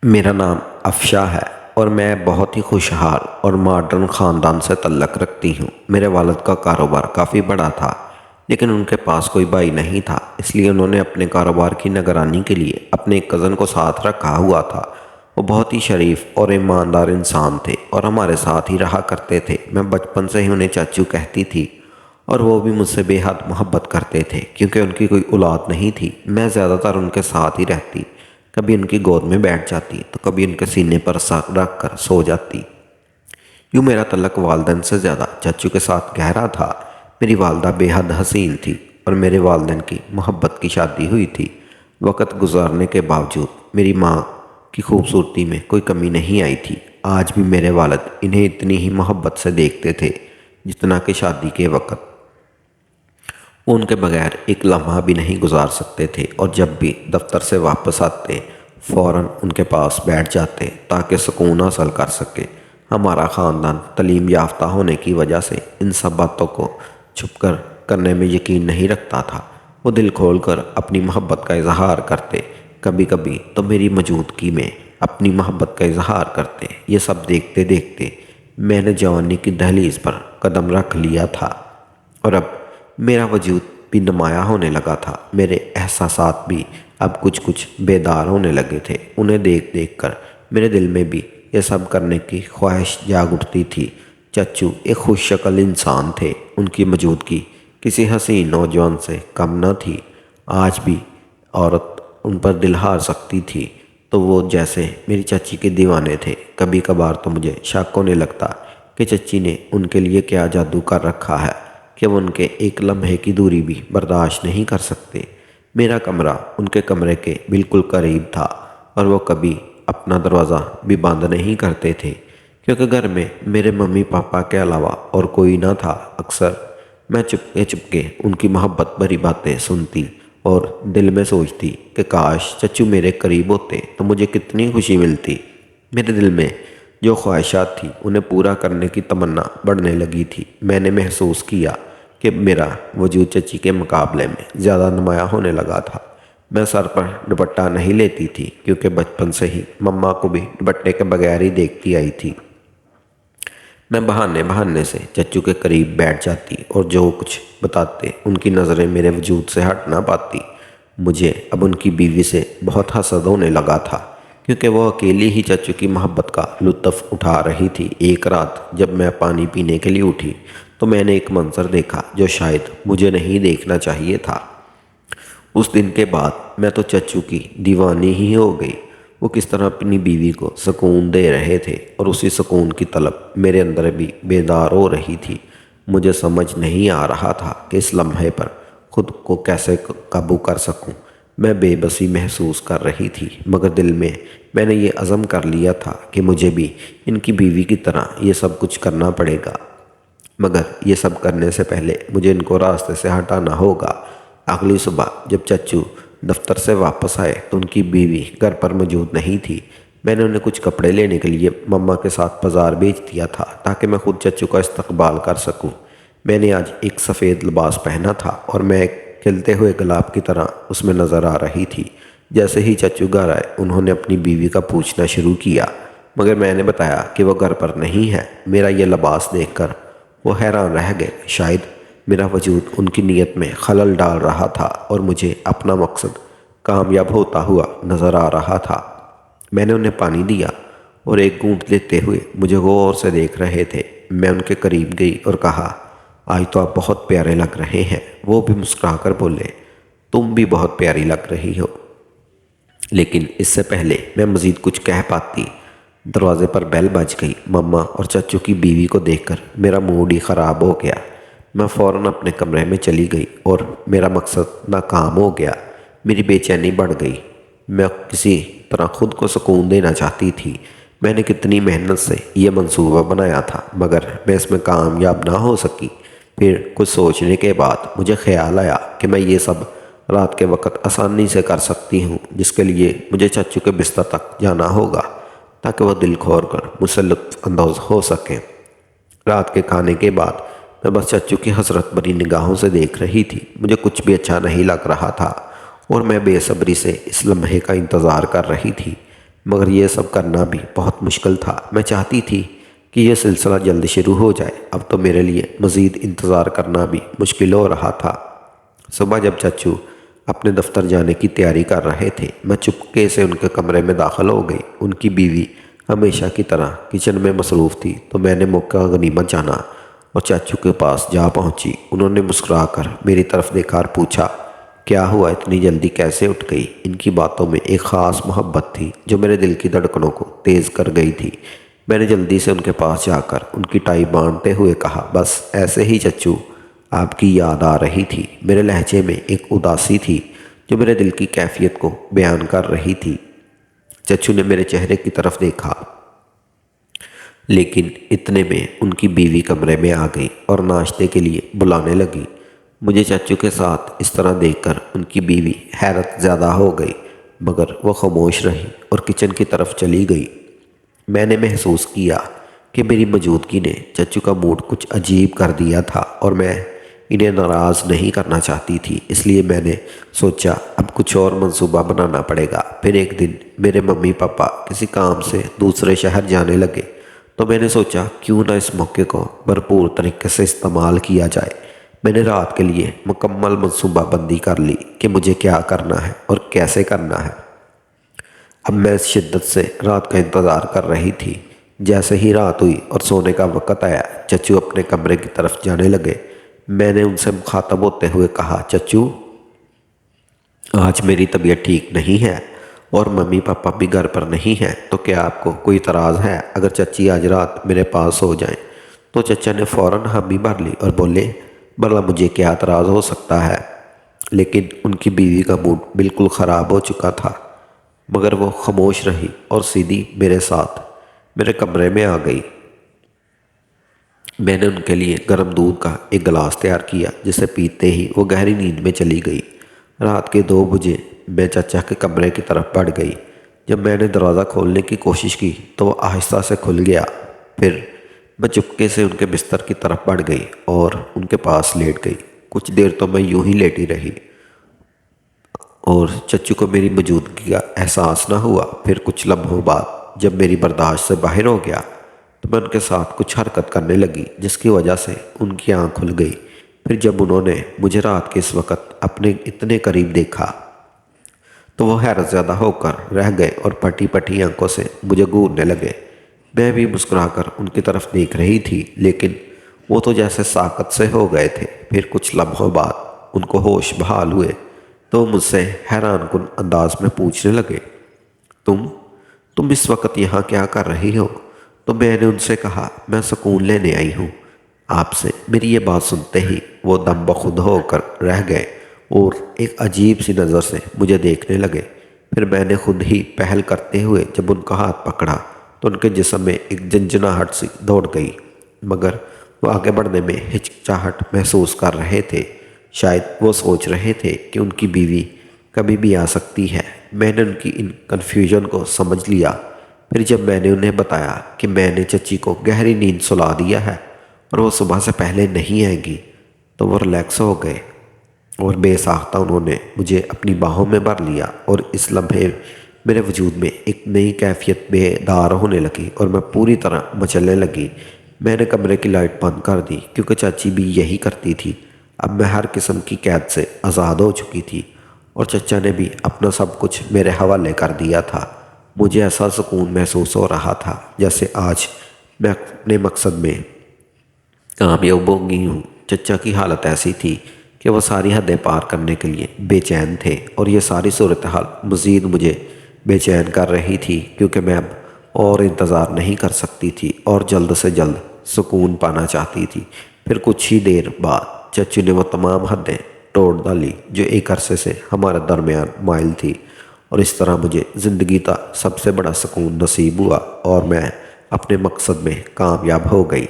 میرا نام افشا ہے اور میں بہت ہی خوشحال اور ماڈرن خاندان سے تعلق رکھتی ہوں۔ میرے والد کا کاروبار کافی بڑا تھا، لیکن ان کے پاس کوئی بھائی نہیں تھا، اس لیے انہوں نے اپنے کاروبار کی نگرانی کے لیے اپنے ایک کزن کو ساتھ رکھا ہوا تھا۔ وہ بہت ہی شریف اور ایماندار انسان تھے اور ہمارے ساتھ ہی رہا کرتے تھے۔ میں بچپن سے ہی انہیں چاچو کہتی تھی اور وہ بھی مجھ سے بے حد محبت کرتے تھے کیونکہ ان کی کوئی اولاد نہیں تھی۔ میں زیادہ تر ان کے ساتھ ہی رہتی، کبھی ان کی گود میں بیٹھ جاتی تو کبھی ان کے سینے پر سر رکھ کر سو جاتی۔ یوں میرا تعلق والدین سے زیادہ چاچو کے ساتھ گہرا تھا۔ میری والدہ بے حد حسین تھی اور میرے والدین کی محبت کی شادی ہوئی تھی۔ وقت گزارنے کے باوجود میری ماں کی خوبصورتی میں کوئی کمی نہیں آئی تھی۔ آج بھی میرے والد انہیں اتنی ہی محبت سے دیکھتے تھے جتنا کہ شادی کے وقت۔ وہ ان کے بغیر ایک لمحہ بھی نہیں گزار سکتے تھے اور جب بھی دفتر سے واپس آتے فوراً ان کے پاس بیٹھ جاتے تاکہ سکون حاصل کر سکے۔ ہمارا خاندان تعلیم یافتہ ہونے کی وجہ سے ان سب باتوں کو چھپ کر کرنے میں یقین نہیں رکھتا تھا۔ وہ دل کھول کر اپنی محبت کا اظہار کرتے، کبھی کبھی تو میری موجودگی میں اپنی محبت کا اظہار کرتے۔ یہ سب دیکھتے دیکھتے میں نے جوانی کی دہلیز پر قدم رکھ لیا تھا اور اب میرا وجود بھی نمایاں ہونے لگا تھا۔ میرے احساسات بھی اب کچھ بیدار ہونے لگے تھے۔ انہیں دیکھ دیکھ کر میرے دل میں بھی یہ سب کرنے کی خواہش جاگ اٹھتی تھی۔ چچو ایک خوش شکل انسان تھے، ان کی موجودگی کسی حسین نوجوان سے کم نہ تھی۔ آج بھی عورت ان پر دل ہار سکتی تھی تو وہ جیسے میری چچی کے دیوانے تھے۔ کبھی کبھار تو مجھے شک ہونے لگتا کہ چچی نے ان کے لیے کیا جادو کر رکھا ہے کہ وہ ان کے ایک لمحے کی دوری بھی برداشت نہیں کر سکتے۔ میرا کمرہ ان کے کمرے کے بالکل قریب تھا اور وہ کبھی اپنا دروازہ بھی بند نہیں کرتے تھے کیونکہ گھر میں میرے ممی پاپا کے علاوہ اور کوئی نہ تھا۔ اکثر میں چپکے ان کی محبت بھری باتیں سنتی اور دل میں سوچتی کہ کاش چچو میرے قریب ہوتے تو مجھے کتنی خوشی ملتی۔ میرے دل میں جو خواہشات تھی انہیں پورا کرنے کی تمنا بڑھنے لگی تھی۔ میں نے محسوس کیا کہ میرا وجود چچی کے مقابلے میں زیادہ نمایاں ہونے لگا تھا۔ میں سر پر دوپٹہ نہیں لیتی تھی کیونکہ بچپن سے ہی مما کو بھی دوپٹے کے بغیر ہی دیکھتی آئی تھی۔ میں بہانے سے چچو کے قریب بیٹھ جاتی اور جو کچھ بتاتے ان کی نظریں میرے وجود سے ہٹ نہ پاتی۔ مجھے اب ان کی بیوی سے بہت حسد ہونے لگا تھا کیونکہ وہ اکیلی ہی چچو کی محبت کا لطف اٹھا رہی تھی۔ ایک رات جب میں پانی پینے کے لیے اٹھی تو میں نے ایک منظر دیکھا جو شاید مجھے نہیں دیکھنا چاہیے تھا۔ اس دن کے بعد میں تو چچو کی دیوانی ہی ہو گئی۔ وہ کس طرح اپنی بیوی کو سکون دے رہے تھے اور اسی سکون کی طلب میرے اندر بھی بیدار ہو رہی تھی۔ مجھے سمجھ نہیں آ رہا تھا کہ اس لمحے پر خود کو کیسے قابو کر سکوں۔ میں بے بسی محسوس کر رہی تھی مگر دل میں نے یہ عزم کر لیا تھا کہ مجھے بھی ان کی بیوی کی طرح یہ سب کچھ کرنا پڑے گا، مگر یہ سب کرنے سے پہلے مجھے ان کو راستے سے ہٹانا ہوگا۔ اگلی صبح جب چچو دفتر سے واپس آئے تو ان کی بیوی گھر پر موجود نہیں تھی۔ میں نے انہیں کچھ کپڑے لینے کے لیے مما کے ساتھ بازار بھیج دیا تھا تاکہ میں خود چچو کا استقبال کر سکوں۔ میں نے آج ایک سفید لباس پہنا تھا اور میں ایک کھلتے ہوئے گلاب کی طرح اس میں نظر آ رہی تھی۔ جیسے ہی چچو گھر آئے انہوں نے اپنی بیوی کا پوچھنا شروع کیا مگر میں نے بتایا کہ وہ گھر پر نہیں ہے۔ میرا یہ لباس دیکھ کر وہ حیران رہ گئے۔ شاید میرا وجود ان کی نیت میں خلل ڈال رہا تھا اور مجھے اپنا مقصد کامیاب ہوتا ہوا نظر آ رہا تھا۔ میں نے انہیں پانی دیا اور ایک گھونٹ لیتے ہوئے مجھے غور سے دیکھ رہے تھے۔ میں ان کے قریب گئی اور کہا، آج تو آپ بہت پیارے لگ رہے ہیں۔ وہ بھی مسکرا کر بولے، تم بھی بہت پیاری لگ رہی ہو۔ لیکن اس سے پہلے میں مزید کچھ کہہ پاتی دروازے پر بیل بج گئی۔ مما اور چچو کی بیوی کو دیکھ کر میرا موڈ ہی خراب ہو گیا۔ میں فوراً اپنے کمرے میں چلی گئی اور میرا مقصد ناکام ہو گیا۔ میری بے چینی بڑھ گئی۔ میں کسی طرح خود کو سکون دینا چاہتی تھی۔ میں نے کتنی محنت سے یہ منصوبہ بنایا تھا مگر میں اس میں کامیاب نہ ہو سکی۔ پھر کچھ سوچنے کے بعد مجھے خیال آیا کہ میں یہ سب رات کے وقت آسانی سے کر سکتی ہوں، جس کے لیے مجھے چچو کے بستر تک جانا ہوگا تاکہ وہ دل کھول کر مجھ سے لطف اندوز ہو سکیں۔ رات کے کھانے کے بعد میں بس چچو کی حسرت بھری نگاہوں سے دیکھ رہی تھی۔ مجھے کچھ بھی اچھا نہیں لگ رہا تھا اور میں بے صبری سے اس لمحے کا انتظار کر رہی تھی۔ مگر یہ سب کرنا بھی بہت مشکل تھا۔ میں چاہتی تھی کہ یہ سلسلہ جلد شروع ہو جائے۔ اب تو میرے لیے مزید انتظار کرنا بھی مشکل ہو رہا تھا۔ صبح جب چچو اپنے دفتر جانے کی تیاری کر رہے تھے، میں چپکے سے ان کے کمرے میں داخل ہو گئی۔ ان کی بیوی ہمیشہ کی طرح کچن میں مصروف تھی، تو میں نے موقع غنیمت جانا اور چچو کے پاس جا پہنچی۔ انہوں نے مسکرا کر میری طرف دیکھا اور پوچھا، کیا ہوا، اتنی جلدی کیسے اٹھ گئی؟ ان کی باتوں میں ایک خاص محبت تھی جو میرے دل کی دھڑکنوں کو تیز کر گئی تھی۔ میں نے جلدی سے ان کے پاس جا کر ان کی ٹائی باندھتے ہوئے کہا، بس ایسے ہی چچو، آپ کی یاد آ رہی تھی۔ میرے لہجے میں ایک اداسی تھی جو میرے دل کی کیفیت کو بیان کر رہی تھی۔ چچو نے میرے چہرے کی طرف دیکھا، لیکن اتنے میں ان کی بیوی کمرے میں آ گئی اور ناشتے کے لیے بلانے لگی۔ مجھے چچو کے ساتھ اس طرح دیکھ کر ان کی بیوی حیرت زدہ ہو گئی، مگر وہ خاموش رہی اور کچن کی طرف چلی گئی۔ میں نے محسوس کیا کہ میری موجودگی نے چچو کا موڈ کچھ عجیب کر دیا تھا اور میں انہیں ناراض نہیں کرنا چاہتی تھی، اس لیے میں نے سوچا اب کچھ اور منصوبہ بنانا پڑے گا۔ پھر ایک دن میرے ممی پاپا کسی کام سے دوسرے شہر جانے لگے، تو میں نے سوچا کیوں نہ اس موقع کو بھرپور طریقے سے استعمال کیا جائے۔ میں نے رات کے لیے مکمل منصوبہ بندی کر لی کہ مجھے کیا کرنا ہے اور کیسے کرنا ہے۔ اب میں شدت سے رات کا انتظار کر رہی تھی۔ جیسے ہی رات ہوئی اور سونے کا وقت آیا، چچو اپنے کمرے کی طرف جانے لگے۔ میں نے ان سے مخاطب ہوتے ہوئے کہا، چچو، آج میری طبیعت ٹھیک نہیں ہے اور ممی پاپا بھی گھر پر نہیں ہیں، تو کیا آپ کو کوئی اعتراض ہے اگر چچی آج رات میرے پاس ہو جائیں؟ تو چچا نے فوراً حامی بھر لی اور بولے، بھلا مجھے کیا اعتراض ہو سکتا ہے؟ لیکن ان کی بیوی کا موڈ بالکل خراب ہو چکا تھا، مگر وہ خاموش رہی اور سیدھی میرے ساتھ میرے کمرے میں آ گئی۔ میں نے ان کے لیے گرم دودھ کا ایک گلاس تیار کیا، جسے پیتے ہی وہ گہری نیند میں چلی گئی۔ رات کے 2 بجے میں چچا کے کمرے کی طرف بڑھ گئی۔ جب میں نے دروازہ کھولنے کی کوشش کی تو وہ آہستہ سے کھل گیا۔ پھر میں چپکے سے ان کے بستر کی طرف بڑھ گئی اور ان کے پاس لیٹ گئی۔ کچھ دیر تو میں یوں ہی لیٹی رہی اور چچو کو میری موجودگی کا احساس نہ ہوا۔ پھر کچھ لمحوں بعد جب میری برداشت سے باہر ہو گیا تو میں ان کے ساتھ کچھ حرکت کرنے لگی، جس کی وجہ سے ان کی آنکھ کھل گئی۔ پھر جب انہوں نے مجھے رات کے اس وقت اپنے اتنے قریب دیکھا تو وہ حیرت زدہ ہو کر رہ گئے اور پٹی پٹی آنکھوں سے مجھے گھورنے لگے۔ میں بھی مسکرا کر ان کی طرف دیکھ رہی تھی، لیکن وہ تو جیسے ساکت سے ہو گئے تھے۔ پھر کچھ لمحوں بعد ان کو ہوش بحال ہوئے تو وہ مجھ سے حیران کن انداز میں پوچھنے لگے، تم اس وقت یہاں کیا کر رہی ہو؟ تو میں نے ان سے کہا، میں سکون لینے آئی ہوں آپ سے۔ میری یہ بات سنتے ہی وہ دم بخود ہو کر رہ گئے اور ایک عجیب سی نظر سے مجھے دیکھنے لگے۔ پھر میں نے خود ہی پہل کرتے ہوئے جب ان کا ہاتھ پکڑا تو ان کے جسم میں ایک جنجناہٹ سی دوڑ گئی، مگر وہ آگے بڑھنے میں ہچکچاہٹ محسوس کر رہے تھے۔ شاید وہ سوچ رہے تھے کہ ان کی بیوی کبھی بھی آ سکتی ہے۔ میں نے ان کی ان کنفیوژن کو سمجھ لیا۔ پھر جب میں نے انہیں بتایا کہ میں نے چچی کو گہری نیند سلا دیا ہے اور وہ صبح سے پہلے نہیں آئیں گی، تو وہ ریلیکس ہو گئے اور بے ساختہ انہوں نے مجھے اپنی باہوں میں بھر لیا، اور اس لمحے میرے وجود میں ایک نئی کیفیت بیدار ہونے لگی اور میں پوری طرح مچلنے لگی۔ میں نے کمرے کی لائٹ بند کر دی کیونکہ چاچی بھی یہی کرتی تھی۔ اب میں ہر قسم کی قید سے آزاد ہو چکی تھی اور چچا نے بھی اپنا سب کچھ میرے حوالے کر دیا تھا۔ مجھے ایسا سکون محسوس ہو رہا تھا جیسے آج میں اپنے مقصد میں کامیاب ہو گئی ہوں۔ چچا کی حالت ایسی تھی کہ وہ ساری حدیں پار کرنے کے لیے بے چین تھے، اور یہ ساری صورتحال مزید مجھے بے چین کر رہی تھی کیونکہ میں اب اور انتظار نہیں کر سکتی تھی اور جلد سے جلد سکون پانا چاہتی تھی۔ پھر کچھ ہی دیر بعد چچو نے وہ تمام حدیں توڑ ڈالی جو ایک عرصے سے ہمارے درمیان مائل تھی، اور اس طرح مجھے زندگی کا سب سے بڑا سکون نصیب ہوا اور میں اپنے مقصد میں کامیاب ہو گئی۔